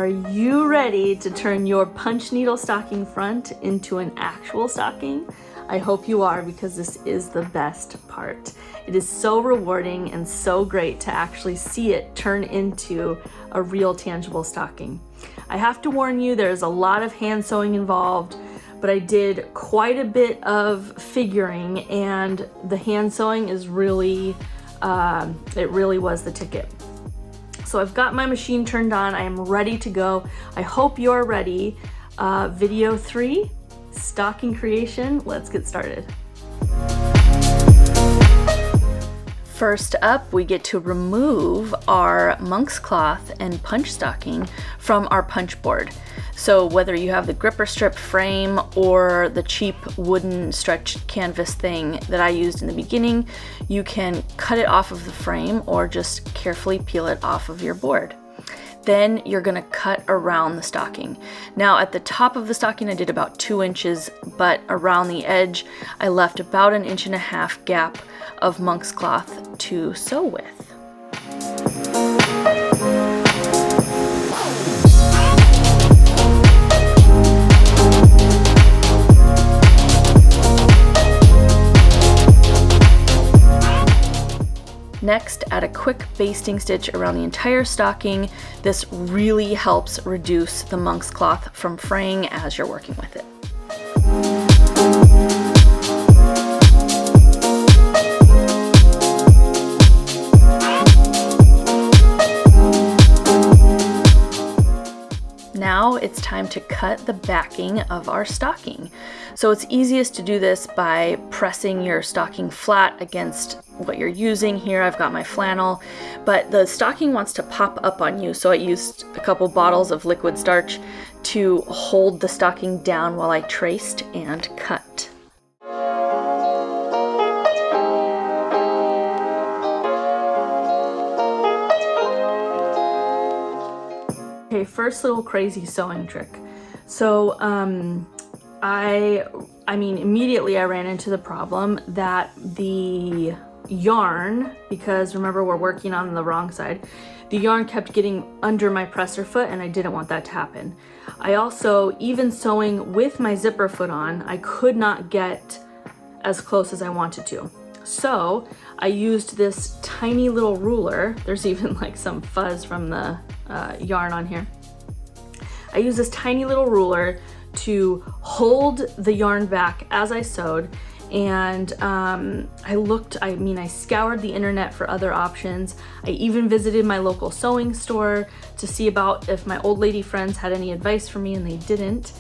Are you ready to turn your punch needle stocking front into an actual stocking? I hope you are, because this is the best part. It is so rewarding and so great to actually see it turn into a real tangible stocking. I have to warn you, there's a lot of hand sewing involved, but I did quite a bit of figuring, and the hand sewing is really, it really was the ticket. So I've got my machine turned on, I am ready to go. I hope you're ready. Video 3, stocking creation, let's get started. First up, we get to remove our monk's cloth and punch stocking from our punch board. So whether you have the gripper strip frame or the cheap wooden stretched canvas thing that I used in the beginning, you can cut it off of the frame or just carefully peel it off of your board. Then you're gonna cut around the stocking. Now at the top of the stocking I did about 2 inches, but around the edge I left about 1.5 inch gap of monk's cloth to sew with. Next, add a quick basting stitch around the entire stocking. This really helps reduce the monk's cloth from fraying as you're working with it. Now it's time to cut the backing of our stocking. So it's easiest to do this by pressing your stocking flat against what you're using. Here I've got my flannel, but the stocking wants to pop up on you, so I used a couple bottles of liquid starch to hold the stocking down while I traced and cut. Okay, first little crazy sewing trick. So I mean immediately I ran into the problem that the yarn, because remember we're working on the wrong side, the yarn kept getting under my presser foot and I didn't want that to happen. I also, even sewing with my zipper foot on, I could not get as close as I wanted to. So I used this tiny little ruler. There's even like some fuzz from the yarn on here. I used this tiny little ruler to hold the yarn back as I sewed, and I scoured the internet for other options. I even visited my local sewing store to see about if my old lady friends had any advice for me, and they didn't.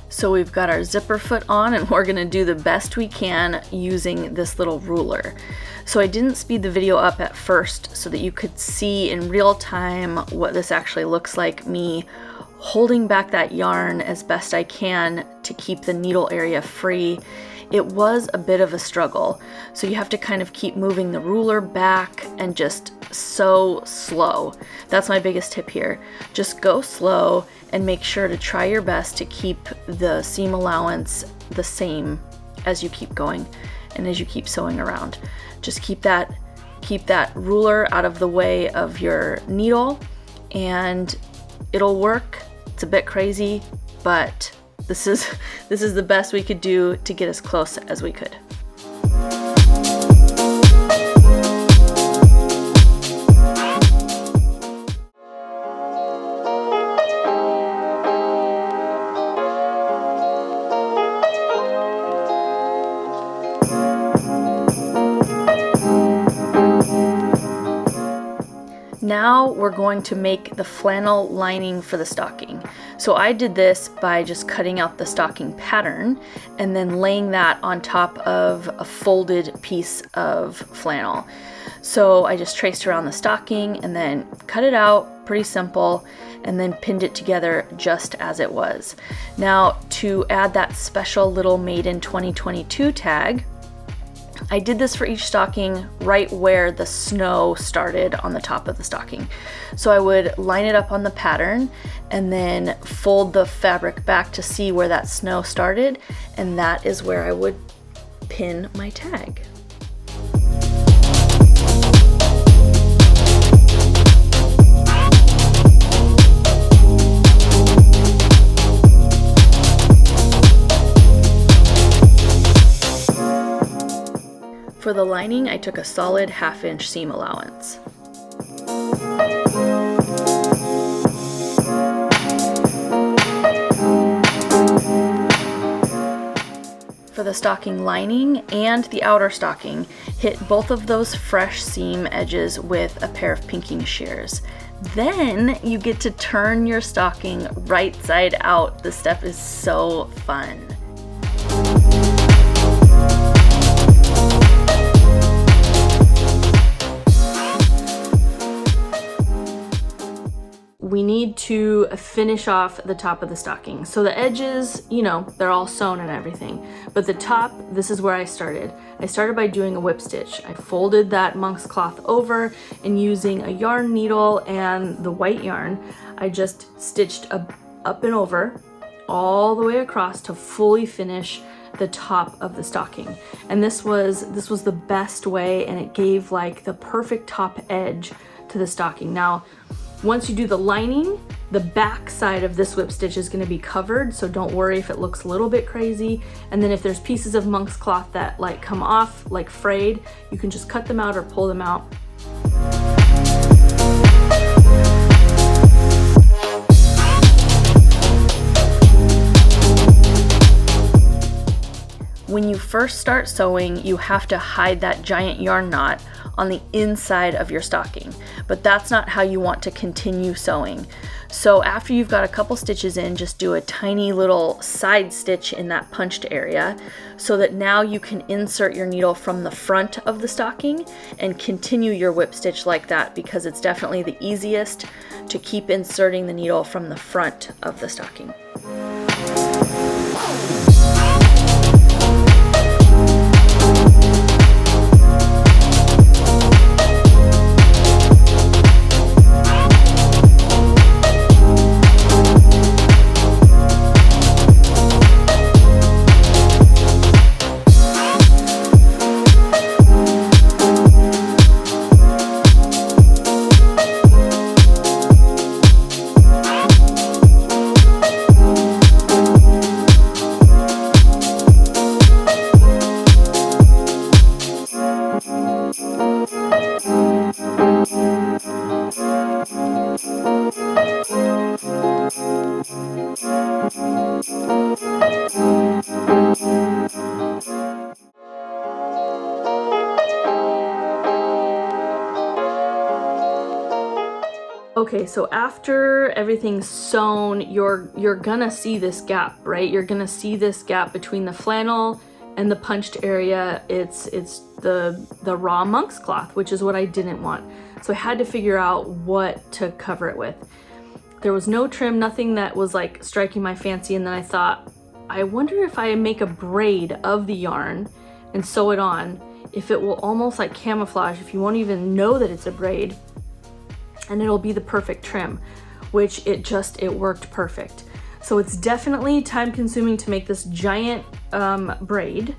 So we've got our zipper foot on and we're gonna do the best we can using this little ruler. So I didn't speed the video up at first so that you could see in real time what this actually looks like, me holding back that yarn as best I can to keep the needle area free. It was a bit of a struggle, so you have to kind of keep moving the ruler back and just sew slow. That's my biggest tip here. Just go slow and make sure to try your best to keep the seam allowance the same as you keep going and as you keep sewing around. Just keep that ruler out of the way of your needle and it'll work. It's a bit crazy, but this is the best we could do to get as close as we could. Now we're going to make the flannel lining for the stocking. So I did this by just cutting out the stocking pattern and then laying that on top of a folded piece of flannel. So I just traced around the stocking and then cut it out, pretty simple, and then pinned it together just as it was. Now to add that special little Made in 2022 tag, I did this for each stocking right where the snow started on the top of the stocking. So I would line it up on the pattern and then fold the fabric back to see where that snow started, and that is where I would pin my tag. For the lining, I took a solid 1/2 inch seam allowance. For the stocking lining and the outer stocking, hit both of those fresh seam edges with a pair of pinking shears. Then you get to turn your stocking right side out. This step is so fun. We need to finish off the top of the stocking. So the edges, you know, they're all sewn and everything, but the top, this is where I started. I started by doing a whip stitch. I folded that monk's cloth over, and using a yarn needle and the white yarn, I just stitched up and over all the way across to fully finish the top of the stocking. And this was the best way, and it gave like the perfect top edge to the stocking. Now, once you do the lining, the back side of this whip stitch is going to be covered, so don't worry if it looks a little bit crazy. And then if there's pieces of monk's cloth that like come off, like frayed, you can just cut them out or pull them out. When you first start sewing, you have to hide that giant yarn knot on the inside of your stocking, but that's not how you want to continue sewing. So after you've got a couple stitches in, just do a tiny little side stitch in that punched area so that now you can insert your needle from the front of the stocking and continue your whip stitch like that, because it's definitely the easiest to keep inserting the needle from the front of the stocking. Okay, so after everything's sewn, you're gonna see this gap, right? You're gonna see this gap between the flannel and the punched area. It's the raw monk's cloth, which is what I didn't want. So I had to figure out what to cover it with. There was no trim, nothing that was like striking my fancy, and then I thought, I wonder if I make a braid of the yarn and sew it on, if it will almost like camouflage, if you won't even know that it's a braid, and it'll be the perfect trim, which it worked perfect. So it's definitely time consuming to make this giant braid,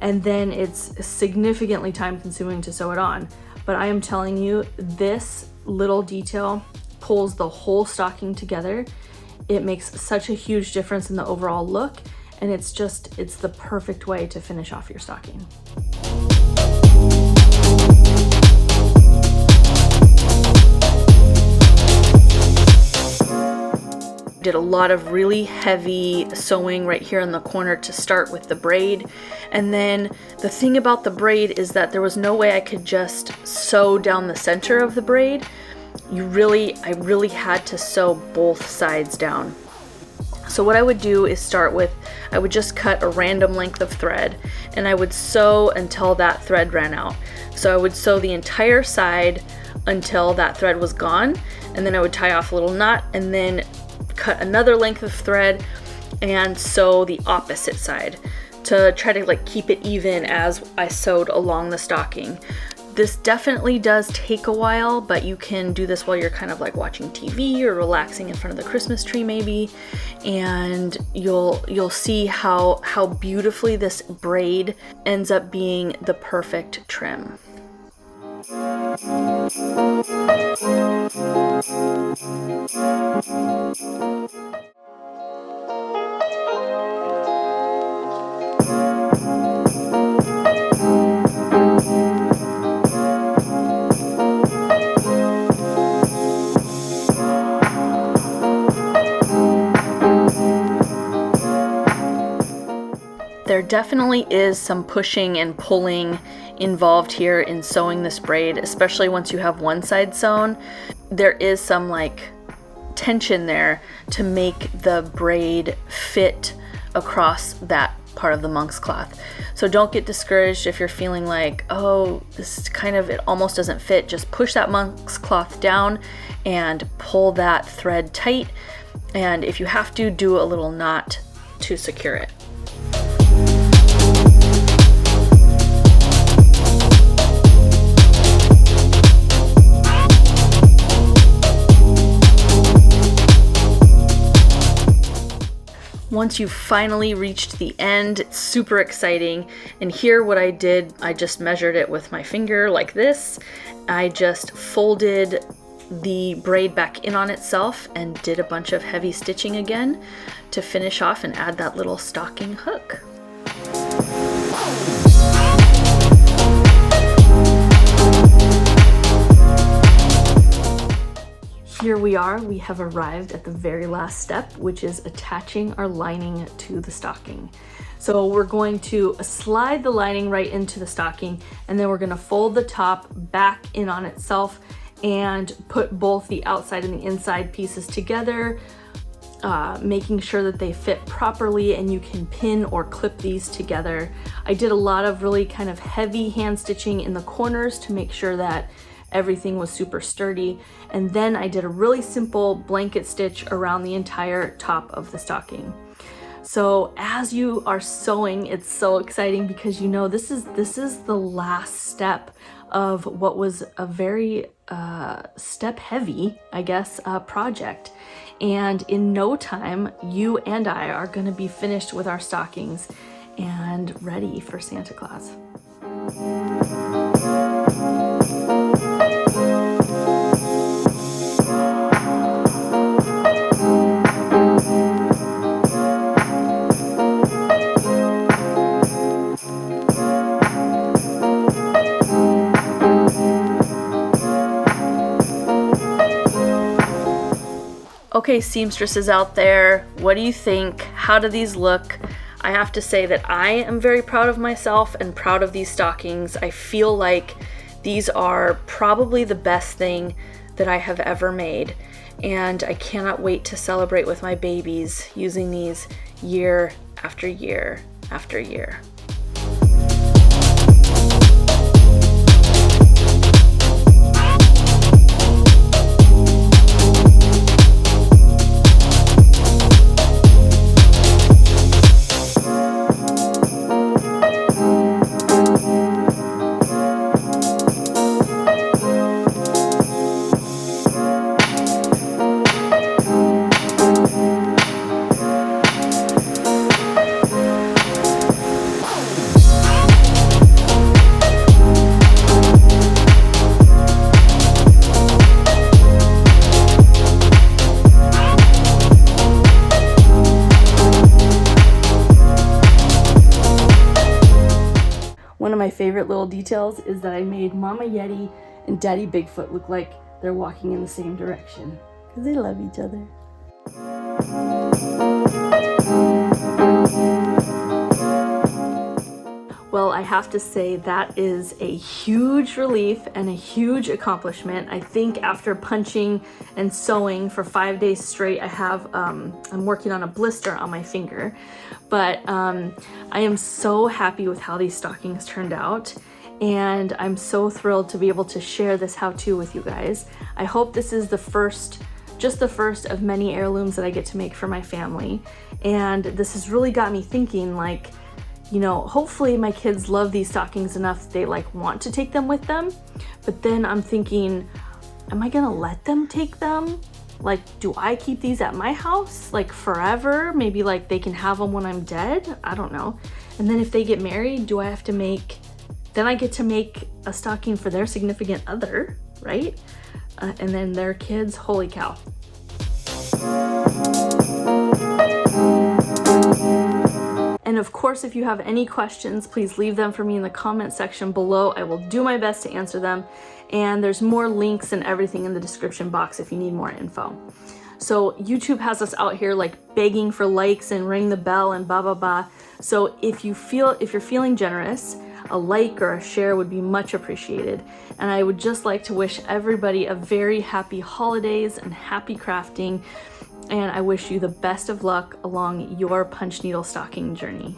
and then it's significantly time consuming to sew it on. But I am telling you, this little detail pulls the whole stocking together. It makes such a huge difference in the overall look, and it's the perfect way to finish off your stocking. Did a lot of really heavy sewing right here in the corner to start with the braid. And then the thing about the braid is that there was no way I could just sew down the center of the braid. I really had to sew both sides down. So what I would do is I would just cut a random length of thread, and I would sew until that thread ran out. So I would sew the entire side until that thread was gone, and then I would tie off a little knot, and then cut another length of thread and sew the opposite side to try to like keep it even as I sewed along the stocking. This definitely does take a while, but you can do this while you're kind of like watching TV or relaxing in front of the Christmas tree maybe, and you'll see how beautifully this braid ends up being the perfect trim. definitely is some pushing and pulling involved here in sewing this braid, especially once you have one side sewn. There is some like tension there to make the braid fit across that part of the monk's cloth. So don't get discouraged if you're feeling like, oh, this is kind of, it almost doesn't fit. Just push that monk's cloth down and pull that thread tight. And if you have to, do a little knot to secure it. Once you've finally reached the end, it's super exciting. And here what I did, I just measured it with my finger like this. I just folded the braid back in on itself and did a bunch of heavy stitching again to finish off and add that little stocking hook. Here we are, we have arrived at the very last step, which is attaching our lining to the stocking. So we're going to slide the lining right into the stocking, and then we're gonna fold the top back in on itself and put both the outside and the inside pieces together, making sure that they fit properly and you can pin or clip these together. I did a lot of really kind of heavy hand stitching in the corners to make sure that everything was super sturdy. And then I did a really simple blanket stitch around the entire top of the stocking. So as you are sewing, it's so exciting because you know this is the last step of what was a very step heavy, I guess, project. And in no time, you and I are gonna be finished with our stockings and ready for Santa Claus. Okay, seamstresses out there, what do you think? How do these look? I have to say that I am very proud of myself and proud of these stockings. I feel like these are probably the best thing that I have ever made. And I cannot wait to celebrate with my babies using these year after year after year. One of my favorite little details is that I made Mama Yeti and Daddy Bigfoot look like they're walking in the same direction because they love each other. Well, I have to say that is a huge relief and a huge accomplishment. I think after punching and sewing for 5 days straight, I'm working on a blister on my finger. But I am so happy with how these stockings turned out. And I'm so thrilled to be able to share this how-to with you guys. I hope this is just the first of many heirlooms that I get to make for my family. And this has really got me thinking, like, you know, hopefully my kids love these stockings enough they like want to take them with them. But then I'm thinking, am I gonna let them take them? Like, do I keep these at my house like forever? Maybe like they can have them when I'm dead? I don't know. And then if they get married, do I have to then I get to make a stocking for their significant other, right? And then their kids, holy cow. And of course, if you have any questions, please leave them for me in the comment section below. I will do my best to answer them. And there's more links and everything in the description box if you need more info. So YouTube has us out here like begging for likes and ring the bell and blah, blah, blah. So if you're feeling generous, a like or a share would be much appreciated. And I would just like to wish everybody a very happy holidays and happy crafting. And I wish you the best of luck along your punch needle stocking journey.